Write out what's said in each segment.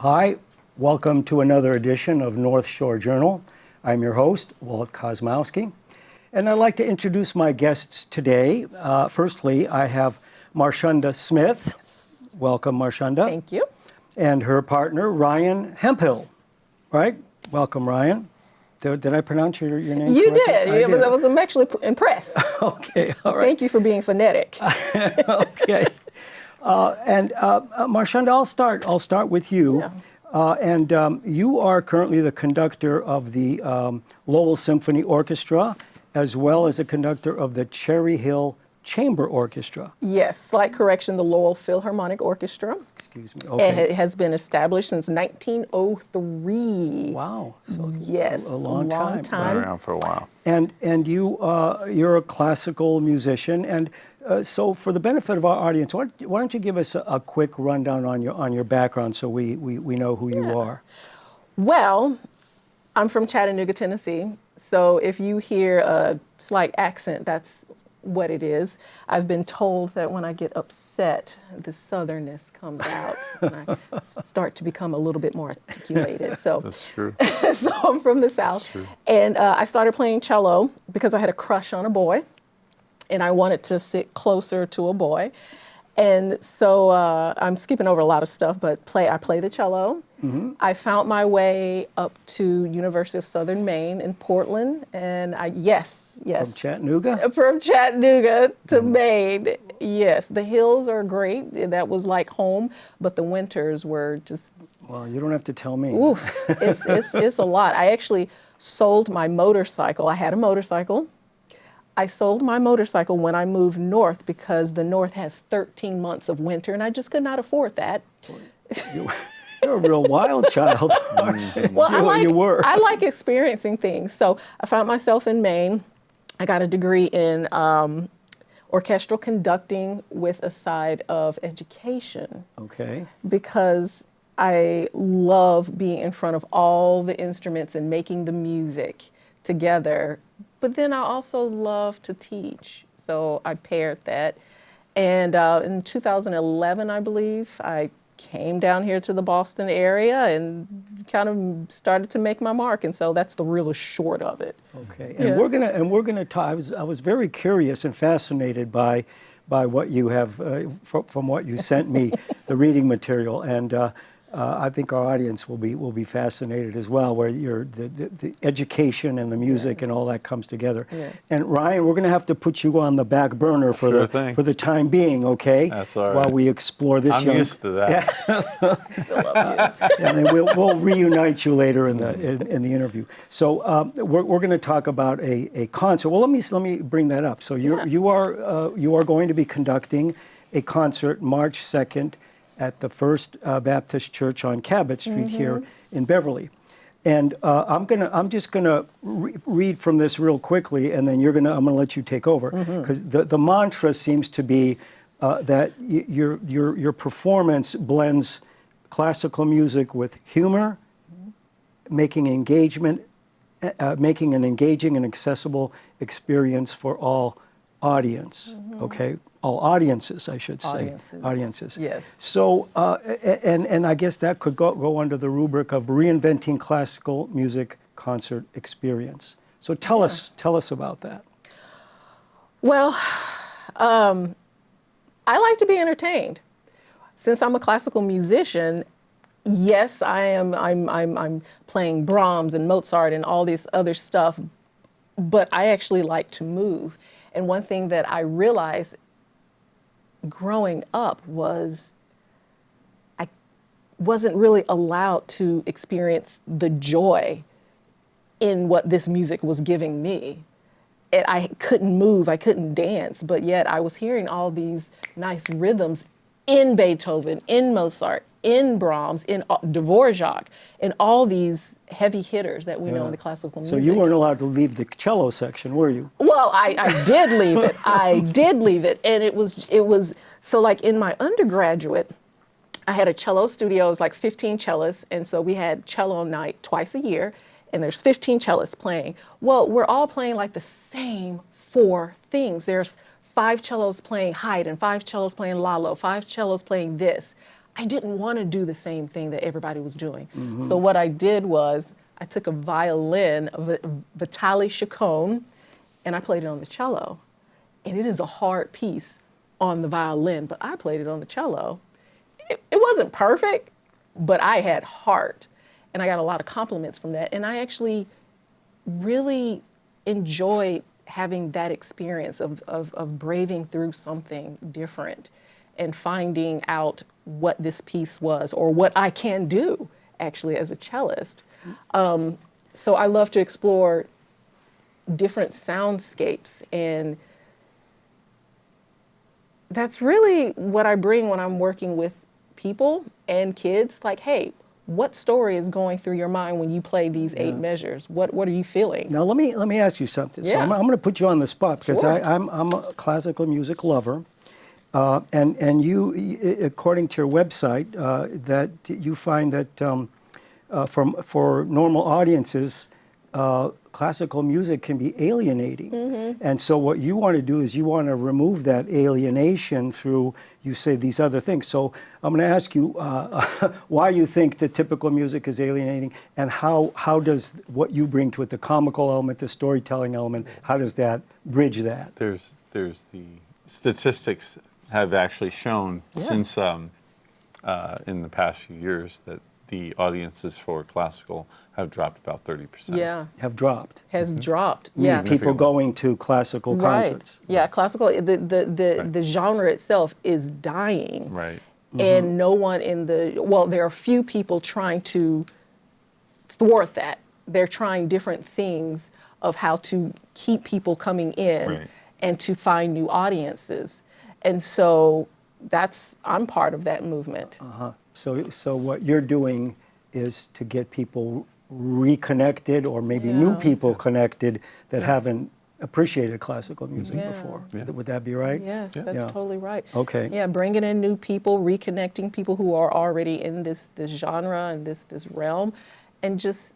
Hi, welcome to another edition of North Shore Journal. I'm your host, Walt Kosmowski, and I'd like to introduce my guests today. Firstly, I have Marshunda Smith. Welcome, Marshunda. Thank you. And her partner, Ryan Hemphill. Right? Welcome, Ryan. Did I pronounce your name You correctly? did. I'm actually impressed. Okay, all right. Thank you for being phonetic. Okay. And Marshunda, I'll start with you. Yeah. You are currently the conductor of the Lowell Symphony Orchestra, as well as the conductor of the Cherry Hill Chamber Orchestra. Yes, slight correction, the Lowell Philharmonic Orchestra. Excuse me. Okay. And it has been established since 1903. Wow. So Yes, a long time. Been around for a while. And you're a classical musician, and so for the benefit of our audience, why don't you give us a quick rundown on your background so we know who you are? Well, I'm from Chattanooga, Tennessee. So if you hear a slight accent, that's what it is. I've been told that when I get upset, the southernness comes out and I start to become a little bit more articulated. So That's true. so I'm from the South. That's true. And I started playing cello because I had a crush on a boy and I wanted to sit closer to a boy. And so I'm skipping over a lot of stuff, but I play the cello. Mm-hmm. I found my way up to University of Southern Maine in Portland, and yes. From Chattanooga? From Chattanooga to Maine, yes. The hills are great. That was like home, but the winters were just... Well, you don't have to tell me. Oof, it's a lot. I actually sold my motorcycle. I had a motorcycle. I sold my motorcycle when I moved north because the north has 13 months of winter, and I just could not afford that. You're a real wild child. Well, you were. I like experiencing things. So I found myself in Maine. I got a degree in orchestral conducting with a side of education. Okay. Because I love being in front of all the instruments and making the music together. But then I also love to teach. So I paired that. And in 2011, I believe, I came down here to the Boston area and kind of started to make my mark, and so that's the real short of it. Okay, and we're gonna talk. I was very curious and fascinated by what you have from what you sent me, the reading material, and I think our audience will be fascinated as well, where the education and the music and all that comes together. Yes. And Ryan, we're going to have to put you on the back burner for the time being, okay? That's all right. While we explore this. I'm used to that. Yeah. And then we'll reunite you later in the interview. So we're going to talk about a concert. Well, let me bring that up. So you are going to be conducting a concert March 2nd. At the First Baptist Church on Cabot Street here in Beverly. And I'm just gonna read from this real quickly, and then I'm gonna let you take over, because the mantra seems to be that your performance blends classical music with humor, making an engaging and accessible experience for all audience. Okay. All audiences, I should say. Audiences. Yes. So, and I guess that could go under the rubric of reinventing classical music concert experience. So tell us about that. Well, I like to be entertained. Since I'm a classical musician, yes, I'm playing Brahms and Mozart and all this other stuff, but I actually like to move. And one thing that I realized growing up was I wasn't really allowed to experience the joy in what this music was giving me. And I couldn't move, I couldn't dance, but yet I was hearing all these nice rhythms in Beethoven, in Mozart, in Brahms, in Dvorak, and all these heavy hitters that we know in the classical music. So you weren't allowed to leave the cello section, were you? Well, I did leave it. I did leave it. And it was, so like in my undergraduate, I had a cello studio. It was like 15 cellists. And so we had cello night twice a year. And there's 15 cellists playing. Well, we're all playing like the same 4 things. There's 5 cellos playing Haydn, 5 cellos playing Lalo, 5 cellos playing this. I didn't want to do the same thing that everybody was doing. So what I did was I took a violin, a Vitali Chacon, and I played it on the cello. And it is a hard piece on the violin, but I played it on the cello. It wasn't perfect, but I had heart. And I got a lot of compliments from that. And I actually really enjoyed having that experience of braving through something different and finding out what this piece was or what I can do actually as a cellist. So I love to explore different soundscapes, and that's really what I bring when I'm working with people and kids. Like, hey, what story is going through your mind when you play these 8 measures? What are you feeling? Now let me ask you something. So Yeah. I'm going to put you on the spot because Sure. I'm a classical music lover, and you, according to your website, that you find that for normal audiences, classical music can be alienating. And so what you want to do is you want to remove that alienation through, you say, these other things. So I'm going to ask you why you think the typical music is alienating, and how does what you bring to it, the comical element, the storytelling element, how does that bridge that? There's the statistics have actually shown since in the past few years that the audiences for classical have dropped about 30%. Yeah, Have dropped. has dropped. Yeah, Yeah, people going to classical concerts. Right. Yeah, classical. The genre itself is dying. Right. And no one in there are a few people trying to thwart that. They're trying different things of how to keep people coming in Right. and to find new audiences. And so I'm part of that movement. So what you're doing is to get people reconnected, or maybe new people connected that haven't appreciated classical music before. Yeah. Would that be right? Yes, that's Yeah. totally right. Okay. Yeah, bringing in new people, reconnecting people who are already in this genre and this realm, and just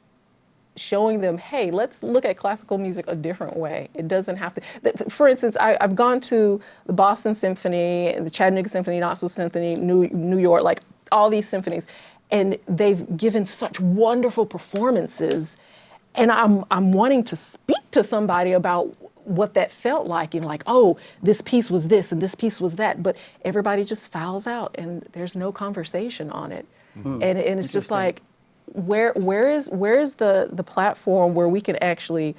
showing them, hey, let's look at classical music a different way. It doesn't have to. For instance, I've gone to the Boston Symphony, the Chattanooga Symphony, Knoxville Symphony, New York, like all these symphonies, and they've given such wonderful performances. And I'm wanting to speak to somebody about what that felt like, and like, oh, this piece was this and this piece was that, but everybody just fouls out and there's no conversation on it. And it's just like, where is the platform where we can actually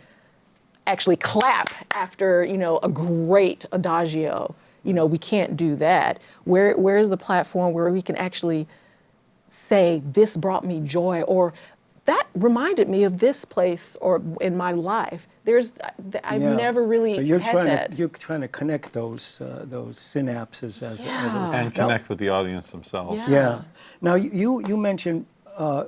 clap after, a great adagio? We can't do that. Where is the platform where we can actually say, this brought me joy, or that reminded me of this place or in my life? I've never really so you're had trying that. you're trying to connect those synapses as Yeah. And connect with the audience themselves. Yeah. Now you mentioned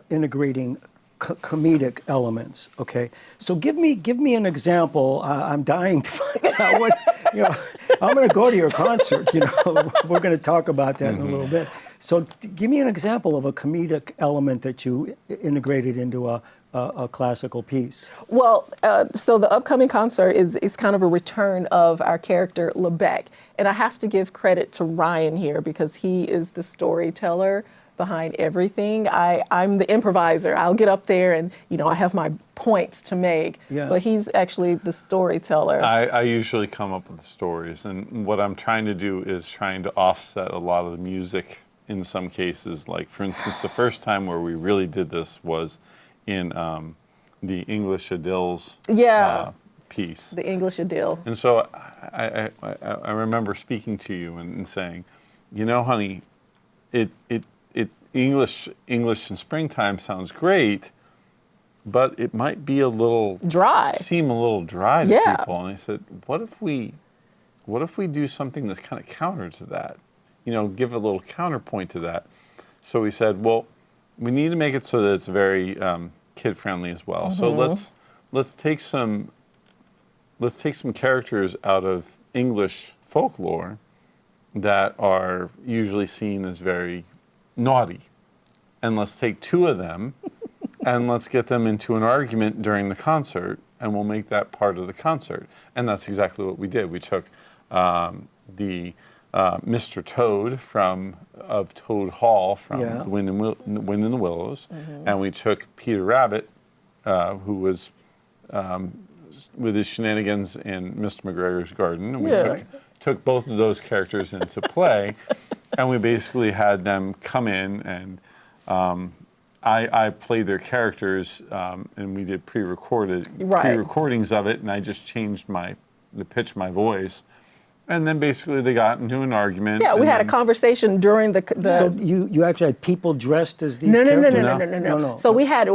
integrating comedic elements. Okay, so give me an example. I'm dying to find out what I'm going to go to your concert. We're going to talk about that in a little bit. So give me an example of a comedic element that you integrated into a classical piece. Well, so the upcoming concert is kind of a return of our character Lebec, and I have to give credit to Ryan here because he is the storyteller behind everything. I'm the improviser. I'll get up there and I have my points to make, but he's actually the storyteller. I usually come up with the stories, and what I'm trying to do is trying to offset a lot of the music in some cases. Like, for instance, the first time where we really did this was in the English Adils piece. The English Idyll. And so I remember speaking to you and saying, honey, English in springtime sounds great, but it might be a little dry. Seem a little dry to people. And I said, what if we do something that's kind of counter to that? Give a little counterpoint to that. So we said, well, we need to make it so that it's very kid friendly as well. So let's take some characters out of English folklore that are usually seen as very naughty, and let's take 2 of them and let's get them into an argument during the concert, and we'll make that part of the concert. And that's exactly what we did. We took the Mr. Toad of Toad Hall from Yeah. The Wind in the Willows, and we took Peter Rabbit, who was with his shenanigans in Mr. McGregor's Garden, and we took both of those characters into play, and we basically had them come in, and I played their characters, and we did pre-recordings of it, and I just changed the pitch of my voice. And then basically they got into an argument. Yeah, we had a conversation during the So you actually had people dressed as these no, characters? No. So we had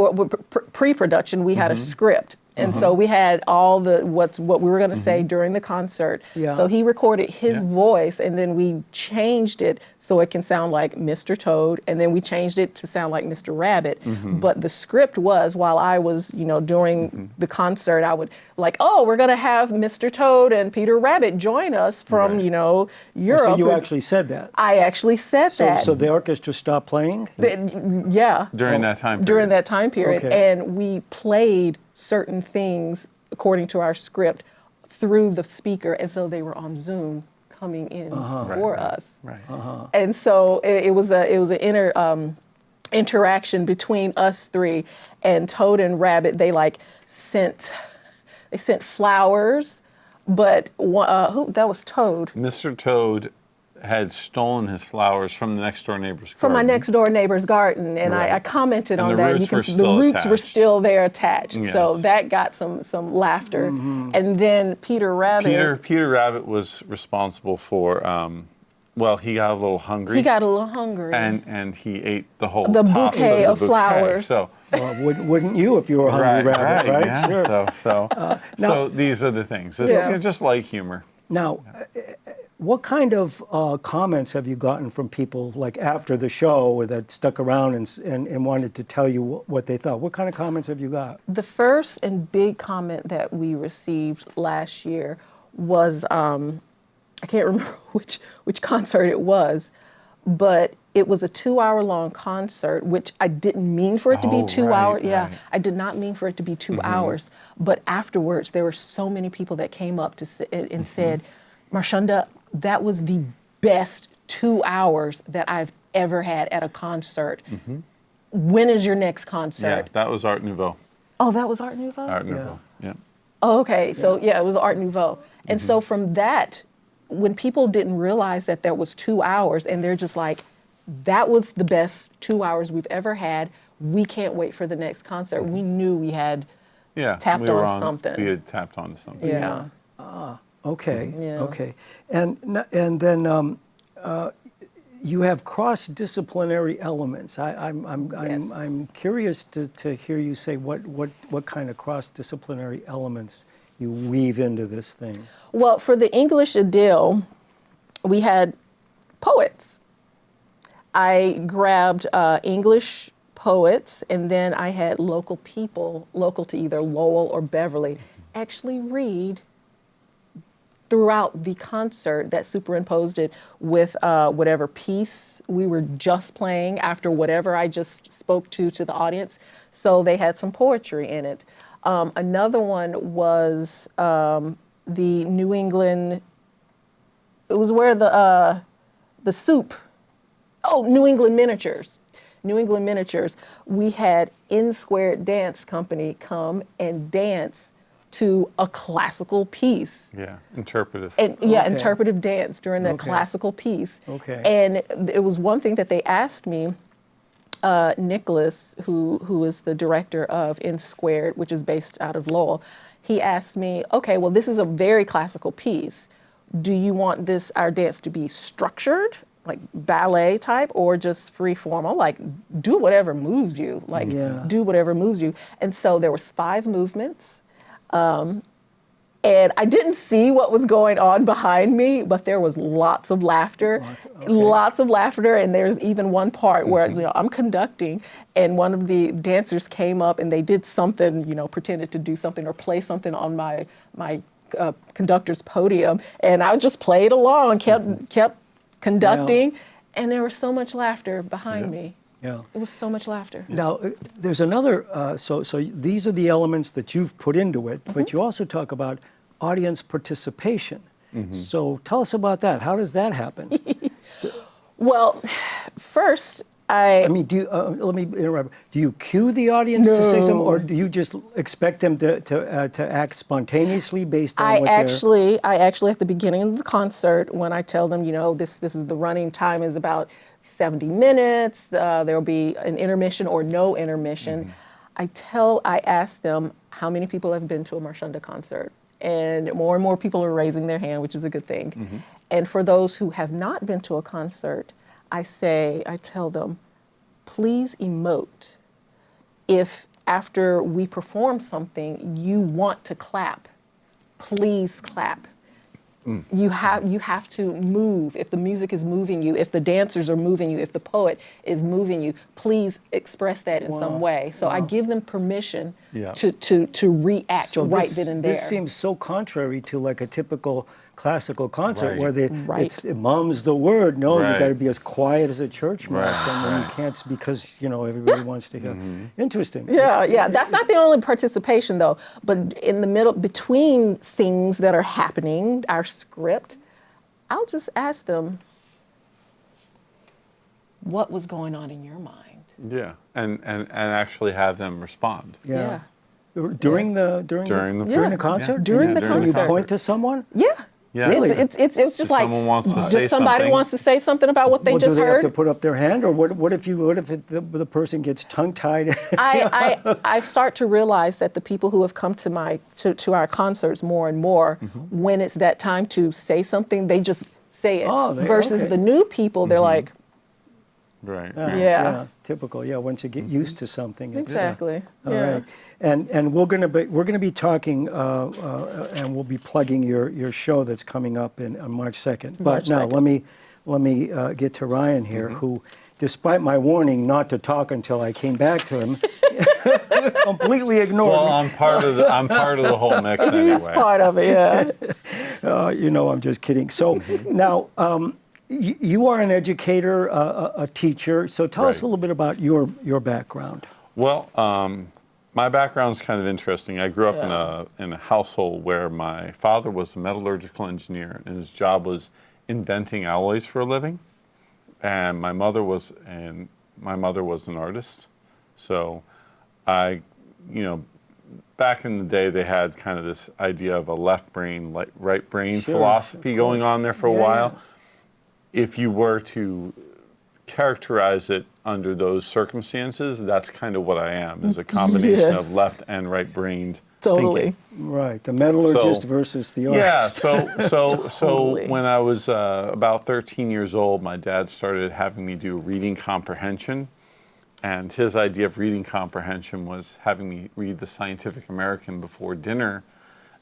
pre-production. We had a script, and so we had all what we were going to say during the concert. Yeah. So he recorded his voice, and then we changed it so it can sound like Mr. Toad, and then we changed it to sound like Mr. Rabbit. But the script was, while I was, during the concert, I would we're going to have Mr. Toad and Peter Rabbit join us from, Europe. So you actually said that? I actually said that. So the orchestra stopped playing? Yeah. During that time period. During that time period. Okay. And we played certain things according to our script through the speaker as though they were on Zoom coming in for us. Right. And so it was an interaction between us three, and Toad and Rabbit. They sent flowers, but that was Toad. Mr. Toad had stolen his flowers from the next door neighbor's garden. From my next door neighbor's garden, and I commented And on the that. roots The were roots still were attached. still there attached, so Yes. that got some laughter. And then Peter Rabbit. Peter Rabbit was responsible for. He got a little hungry. He got a little hungry. and he ate the whole The tops bouquet of the of flowers. So Wouldn't you if you were a hungry rabbit, right? Yeah. Sure. So these are the things. It's just light humor. Now, what kind of comments have you gotten from people after the show that stuck around and wanted to tell you what they thought? What kind of comments have you got? The first and big comment that we received last year was, I can't remember which concert it was, but it was a 2-hour-long concert, which I didn't mean for it to be 2 hours. Yeah, right. I did not mean for it to be 2 hours. But afterwards, there were so many people that came up and said, Marshunda, that was the best 2 hours that I've ever had at a concert. When is your next concert? Yeah, that was Art Nouveau. Oh, that was Art Nouveau? Art Nouveau, yeah. Oh, okay. So, it was Art Nouveau. And so from that, when people didn't realize that there was 2 hours, and they're just like, that was the best 2 hours we've ever had. We can't wait for the next concert. We knew we had tapped on something. We had tapped onto something. Yeah. Okay. Yeah. Okay. And then you have cross-disciplinary elements. I'm curious to hear you say what kind of cross-disciplinary elements you weave into this thing. Well, for the English Idyll, we had poets. I grabbed English poets, and then I had local people, local to either Lowell or Beverly, actually read throughout the concert that superimposed it with whatever piece we were just playing after whatever I just spoke to the audience. So they had some poetry in it. Another one was the New England, it was where the soup, New England Miniatures. New England Miniatures. We had N Squared Dance Company come and dance to a classical piece. Yeah, interpretive. And interpretive dance during that classical piece. Okay. And it was one thing that they asked me, Nicholas, who is the director of N Squared, which is based out of Lowell, he asked me, okay, well, this is a very classical piece. Do you want our dance to be structured, like ballet type, or just free form? I'm like, do whatever moves you. Do whatever moves you. And so there was 5 movements. And I didn't see what was going on behind me, but there was lots of laughter, lots of laughter. And there's even one part where I'm conducting, and one of the dancers came up and they did something, pretended to do something or play something on my conductor's podium, and I just played along, kept conducting, and there was so much laughter behind me. Yeah. It was so much laughter. Now, there's another, so these are the elements that you've put into it, but you also talk about audience participation. So tell us about that. How does that happen? Well, first, I mean, let me interrupt. Do you cue the audience to say something, or do you just expect them to act spontaneously based on what they're... I actually, at the beginning of the concert, when I tell them, this is the running time is about 70 minutes, there will be an intermission or no intermission. I ask them how many people have been to a Marshunda concert. And more people are raising their hand, which is a good thing. And for those who have not been to a concert, I tell them, please emote if after we perform something, you want to clap. Please clap. You have to move. If the music is moving you, if the dancers are moving you, if the poet is moving you, please express that in some way. So I give them permission to react right then and there. This seems so contrary to like a typical classical concert where it mums the word. No, you got to be as quiet as a church mouse, and then you can't because everybody wants to hear. Interesting. Yeah. That's not the only participation though. But in the middle, between things that are happening, our script, I'll just ask them, what was going on in your mind? Yeah, and actually have them respond. Yeah. During the concert. During the concert. You point to someone. Yeah. Really? It's just like someone wants to say just somebody something. wants to say something about what they just do they heard. have to put up their hand, or what if the person gets tongue tied? I start to realize that the people who have come to our concerts more and more, when it's that time to say something, they just say it. Versus the new people, they're like, right. Typical. Yeah, once you get used to something. Exactly. All right. And we're gonna be talking, and we'll be plugging your show that's coming up on March 2nd. But now let me get to Ryan here, who, despite my warning not to talk until I came back to him, completely ignored me. Well, I'm part of the whole mix anyway. He's part of it. Yeah. I'm just kidding. So now. You are an educator, a teacher. So tell us a little bit about your background. Well, my background's kind of interesting. I grew up in a household where my father was a metallurgical engineer, and his job was inventing alloys for a living. And my mother was an artist. So back in the day, they had kind of this idea of a left brain, right brain philosophy going on there for a while. If you were to characterize it under those circumstances, that's kind of what I am, is a combination of left and right-brained thinking. Right, the metallurgist versus the artist. Yeah, so when I was about 13 years old, my dad started having me do reading comprehension, and his idea of reading comprehension was having me read the Scientific American before dinner,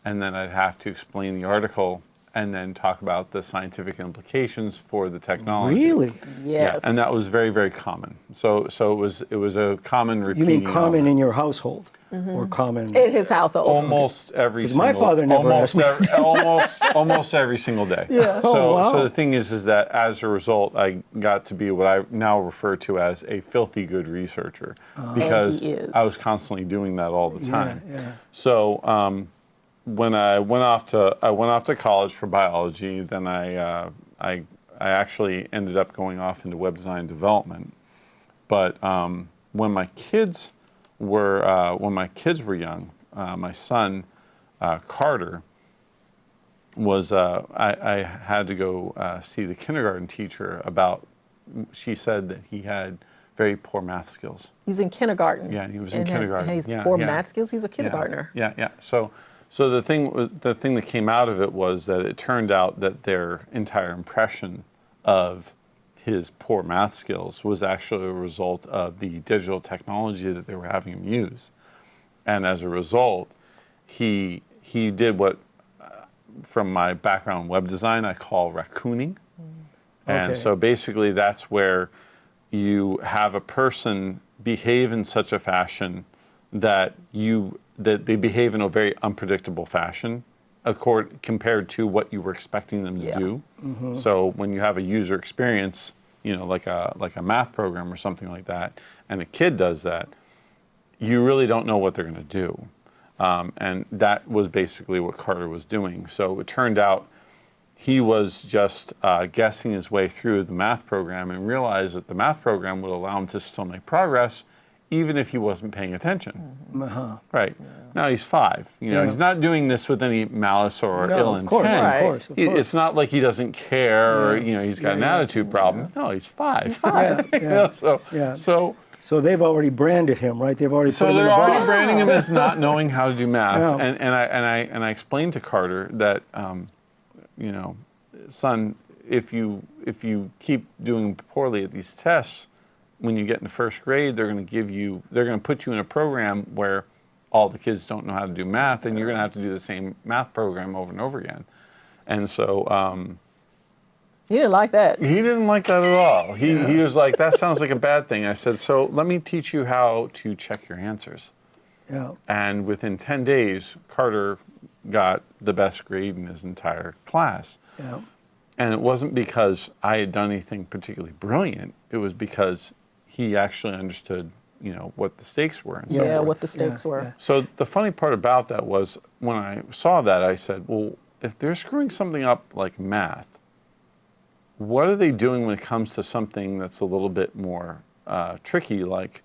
and then I'd have to explain the article and then talk about the scientific implications for the technology. Really? Yes. Yeah, and that was very, very common. So it was a common repeating. You mean common in your household, or common in his household? Almost every single. My father never asked me. Almost every single day. Yeah. So the thing is that as a result, I got to be what I now refer to as a filthy good researcher, because I was constantly doing that all the time. Yeah. So. When I went off to college for biology, then I actually ended up going off into web design development. But when my kids were young, my son Carter was I had to go see the kindergarten teacher about. She said that he had very poor math skills. He's in kindergarten. Yeah, he was in kindergarten. He's poor math skills. He's a kindergartner. Yeah. So the thing that came out of it was that it turned out that their entire impression of his poor math skills was actually a result of the digital technology that they were having him use. And as a result, he did what, from my background in web design, I call raccooning. And so basically that's where you have a person behave in such a fashion that they behave in a very unpredictable fashion compared to what you were expecting them to do. So when you have a user experience, like a math program or something like that, and a kid does that, you really don't know what they're going to do. And that was basically what Carter was doing. So it turned out he was just guessing his way through the math program and realized that the math program would allow him to still make progress even if he wasn't paying attention. Right. Now he's 5. You know, he's not doing this with any malice or ill intent. Of course. It's not like he doesn't care or, you know, he's got an attitude problem. No, he's 5. He's 5. You know, so they've already branded him, right? They've already put him in they're the already box. branding him as not knowing how to do math. Yeah. And I explained to Carter that, you know, son, if you keep doing poorly at these tests, when you get into first grade, they're going to put you in a program where all the kids don't know how to do math, and you're going to have to do the same math program over and over again. And so He didn't like that. he didn't like that at all. He was like, that sounds like a bad thing. I said, so let me teach you how to check your answers. Yeah. And within 10 days, Carter got the best grade in his entire class. Yeah. And it wasn't because I had done anything particularly brilliant. It was because he actually understood, you know, what the stakes were. And so forth. What the stakes were. So the funny part about that was when I saw that, I said, well, if they're screwing something up like math, what are they doing when it comes to something that's a little bit more tricky, like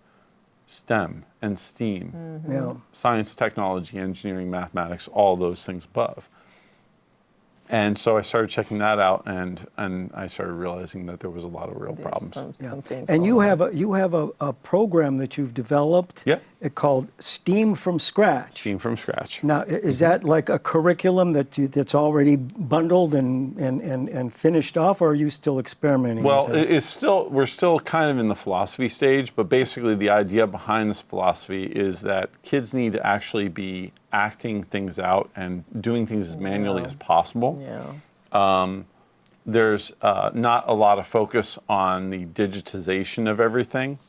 STEM and STEAM, Yeah. science, technology, engineering, mathematics, all those things above? And so I started checking that out, and I started realizing that there was a lot of real problems. Some things And going you on. have a program that you've developed. Yep. Called STEAM from Scratch. Team from scratch. Now, is that like a curriculum that's already bundled and finished off, or are you still experimenting? Well, with it? we're still kind of in the philosophy stage, but basically the idea behind this philosophy is that kids need to actually be acting things out and doing things as manually as possible. Yeah. There's not a lot of focus on the digitization of everything.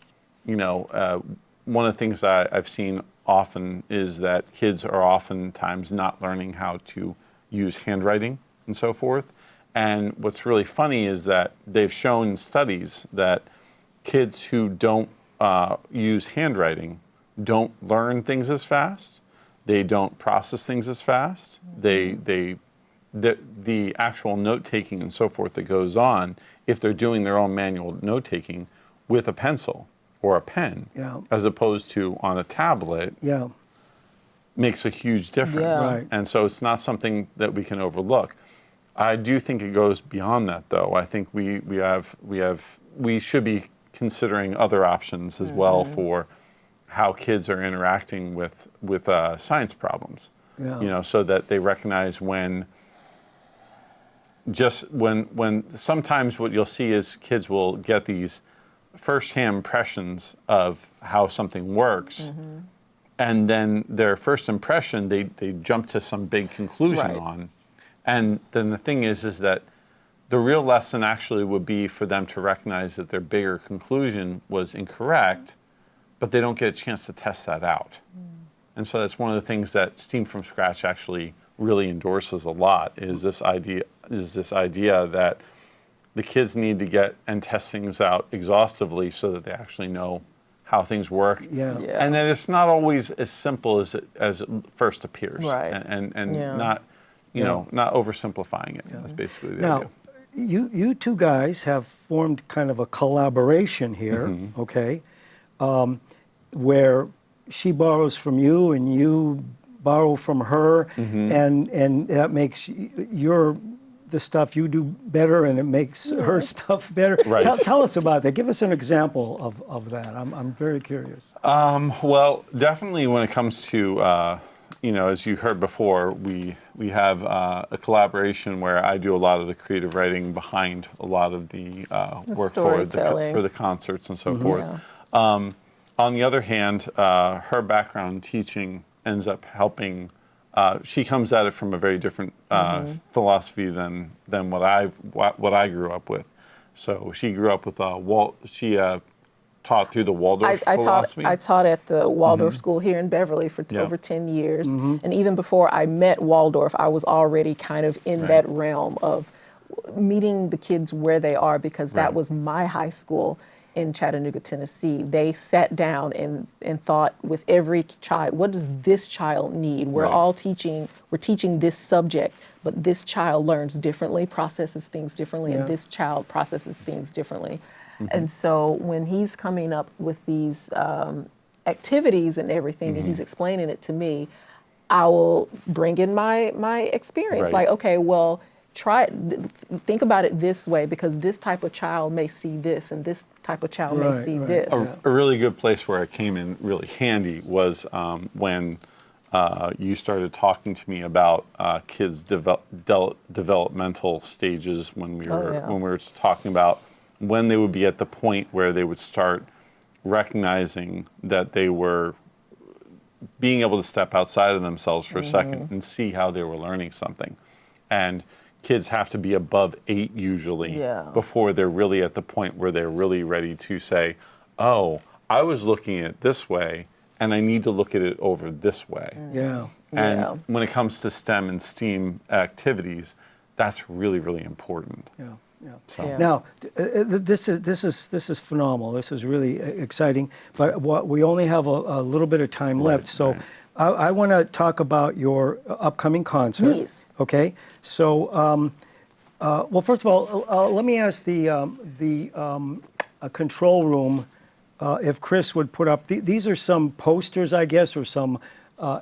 You know, one of the things I've seen often is that kids are oftentimes not learning how to use handwriting and so forth. And what's really funny is that they've shown studies that kids who don't use handwriting don't learn things as fast. They don't process things as fast. The actual note taking and so forth that goes on, if they're doing their own manual note taking with a pencil or a pen, Yeah. as opposed to on a tablet, Yeah. makes a huge difference. Yeah. Right. And so it's not something that we can overlook. I do think it goes beyond that, though. I think we should be considering other options as well for how kids are interacting with science problems. Yeah. You know, so that they recognize when sometimes what you'll see is kids will get these first-hand impressions of how something works, and then their first impression they jump to some big conclusion Right. on. And then the thing is that the real lesson actually would be for them to recognize that their bigger conclusion was incorrect, but they don't get a chance to test that out. And so that's one of the things that STEAM from Scratch actually really endorses a lot is this idea that the kids need to get and test things out exhaustively so that they actually know how things work. Yeah. Yeah. And that it's not always as simple as it first appears. Right. And Yeah. not, not oversimplifying it. That's basically the Now, idea. you two guys have formed kind of a collaboration here, okay, where she borrows from you and you borrow from her, and that makes the stuff you do better, and it makes her stuff better. Right. Tell us about that. Give us an example of that. I'm very curious. Well, definitely when it comes to, as you heard before, we have a collaboration where I do a lot of the creative writing behind a lot of the work for the concerts and so forth. On the other hand, her background in teaching ends up helping. She comes at it from a very different philosophy than what I grew up with. So she grew up with she taught through the Waldorf philosophy. I taught at the Waldorf School here in Beverly for over 10 years. And even before I met Waldorf, I was already kind of in that realm of meeting the kids where they are, because that was my high school. in Chattanooga, Tennessee, they sat down and thought with every child, what does this child need? We're Right. all we're teaching this subject, but this child learns differently, processes things differently, Yeah. and this child processes things differently. And so when he's coming up with these activities and everything, and he's explaining it to me, I will bring in my experience. Right. Like, okay, well, think about it this way, because this type of child may see this, and this type of child may Right, see right. this. A really good place where it came in really handy was when you started talking to me about kids' developmental stages when we were yeah. when we were talking about when they would be at the point where they would start recognizing that they were being able to step outside of themselves for a second and see how they were learning something. And kids have to be above 8 usually Yeah. before they're really at the point where they're really ready to say, oh, I was looking at it this way and I need to look at it over this way. Yeah. And Yeah. when it comes to STEM and STEAM activities, that's really, really important. Yeah. Yeah. Yeah. Now, this is phenomenal. This is really exciting. But we only have a little bit of time left, so right. I want to talk about your upcoming concert. Yes. Okay. So, well, first of all, let me ask the control room if Chris would put up. These are some posters, I guess, or some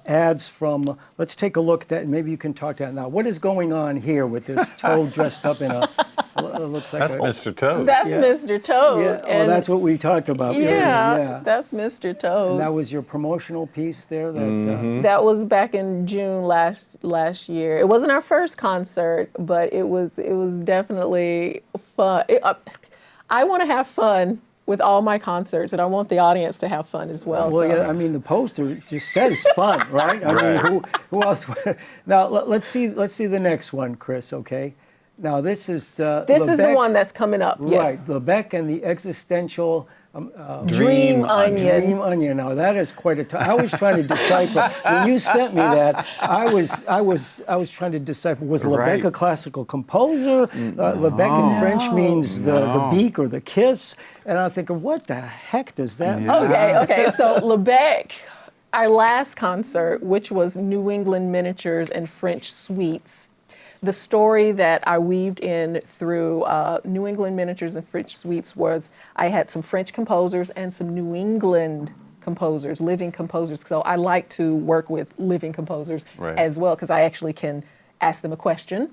ads from. Let's take a look at that, and maybe you can talk to that now. What is going on here with this toad dressed up in a? Looks like That's a, Mr. Toad. That's Yeah. Mr. Toad. Yeah, oh, that's what we talked about. Yeah, that's Mr. And Toad. that was your promotional piece there. That, That was back in June last year. It wasn't our first concert, but it was definitely fun. I want to have fun with all my concerts, and I want the audience to have fun as well. well, so. yeah, I mean, the poster just says fun, right? I mean, who else? Now let's see the next one, Chris. Okay. Now this is This is the one that's coming up. right? Yes. Lebec and the existential Dream Onion. Dream Onion. Now that is quite a. I was trying to decipher when you sent me that. I was trying to decipher. Was Lebec Right. a classical composer? Lebec in French means the beak or the kiss. And I'm thinking, what the heck does that mean? Okay. So Lebec, our last concert, which was New England Miniatures and French Suites. The story that I weaved in through New England Miniatures and French Suites was I had some French composers and some New England composers, living composers. So I like to work with living composers Right. as well, because I actually can ask them a question.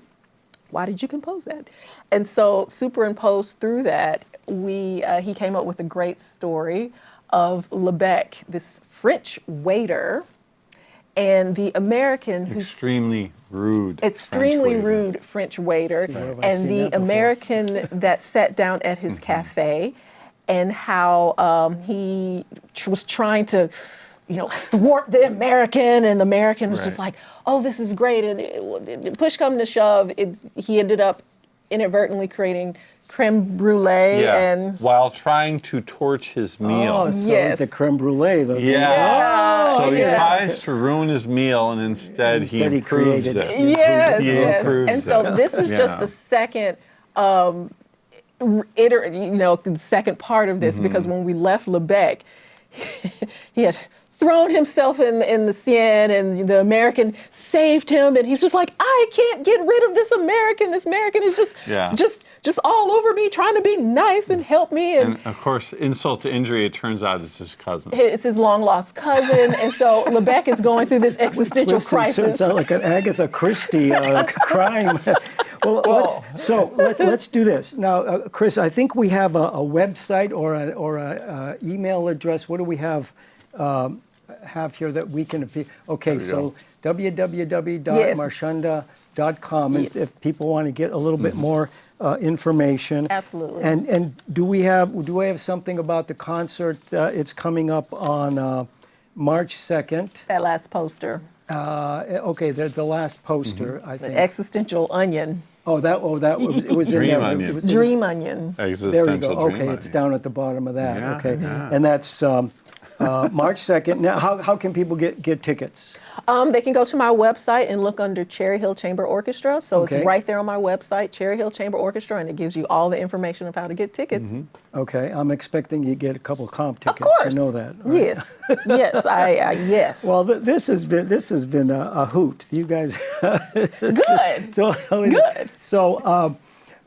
Why did you compose that? And so superimposed through that, he came up with a great story of Lebec, this French waiter, and the American who's Extremely rude. extremely French waiter. rude French waiter, where have I and seen the that before? American that sat down at his cafe, and how he was trying to, thwart the American, and the American was just Right. like, "Oh, this is great," and push come to shove, he ended up inadvertently creating creme brulee, Yeah. and While trying to torch his meal. Oh, so Yes. the creme brulee. Yeah. So he yeah. tries to ruin his meal, and instead he he improves created it. Yes, He yes. improves And so it. this is just Yeah. the second the second part of this, because when we left Lebec, he had thrown himself in the Seine, and the American saved him, and he's just like, I can't get rid of this American. This American is just all over me, trying to be nice and help me. And of course, insult to injury, it turns out it's his cousin. It's his long lost cousin, and so Lebec is going through this existential Twisted, crisis. sounds like an Agatha Christie crime. Well, let's do this now, Chris. I think we have a website or a email address. What do we have here that we can appeal? Okay, so www.marshunda.com. Yes. If people want to get a little bit more information. Absolutely. And do we have something about the concert? It's coming up on March 2nd. That last poster, Okay, the last poster, I think. Existential Onion. It was in Dream there. Onion. It was- Dream Onion. There we Existential go. dream Okay, it's idea. down at the bottom of that. Yeah, Okay, yeah. and that's March 2nd. Now, how can people get tickets? They can go to my website and look under Cherry Hill Chamber Orchestra. So Okay. it's right there on my website, Cherry Hill Chamber Orchestra, and it gives you all the information of how to get tickets. Okay, I'm expecting you get a couple comp tickets. Of course. You know that. Right? Yes. Yes. yes. Well, this has been a hoot. You guys. Good. So Good. So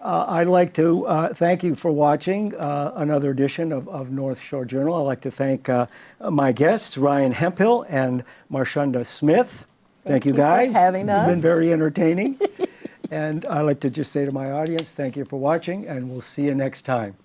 I'd like to thank you for watching another edition of North Shore Journal. I'd like to thank my guests, Ryan Hemphill and Marshunda Smith. Thank you guys. for having us. You've been very entertaining. And I'd like to just say to my audience, thank you for watching, and we'll see you next time.